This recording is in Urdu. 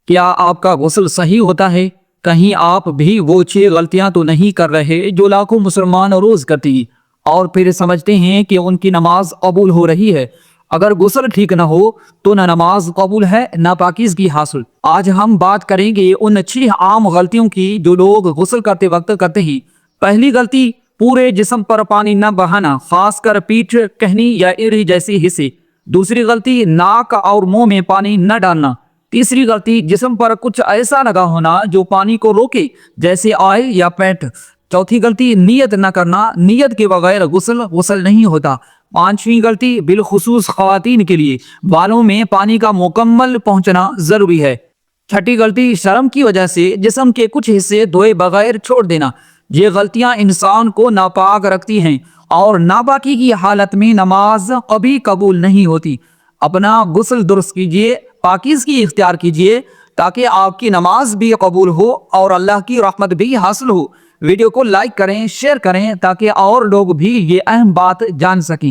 کیا آپ کا غسل صحیح ہوتا ہے؟ کہیں آپ بھی وہ 6 غلطیاں تو نہیں کر رہے جو لاکھوں مسلمان روز کرتے ہیں اور پھر سمجھتے ہیں کہ ان کی نماز قبول ہو رہی ہے؟ اگر غسل ٹھیک نہ ہو تو نہ نماز قبول ہے نہ پاکیزگی حاصل۔ آج ہم بات کریں گے ان 6 عام غلطیوں کی جو لوگ غسل کرتے وقت کرتے ہیں۔ پہلی غلطی، پورے جسم پر پانی نہ بہانا، خاص کر پیٹھ، کہنی یا ایڑی جیسی حصے۔ دوسری غلطی، ناک اور منہ میں پانی نہ ڈالنا۔ تیسری غلطی، جسم پر کچھ ایسا لگا ہونا جو پانی کو روکے، جیسے آئل یا پینٹ۔ چوتھی غلطی، نیت نہ کرنا، نیت کے بغیر غسل نہیں ہوتا۔ پانچویں غلطی، بالخصوص خواتین کے لیے بالوں میں پانی کا مکمل پہنچنا ضروری ہے۔ چھٹی غلطی، شرم کی وجہ سے جسم کے کچھ حصے دھوئے بغیر چھوڑ دینا۔ یہ غلطیاں انسان کو ناپاک رکھتی ہیں اور ناپاکی کی حالت میں نماز کبھی قبول نہیں ہوتی۔ اپنا غسل درست کیجیے، پاکیزگی اختیار کیجیے تاکہ آپ کی نماز بھی قبول ہو اور اللہ کی رحمت بھی حاصل ہو۔ ویڈیو کو لائک کریں، شیئر کریں تاکہ اور لوگ بھی یہ اہم بات جان سکیں۔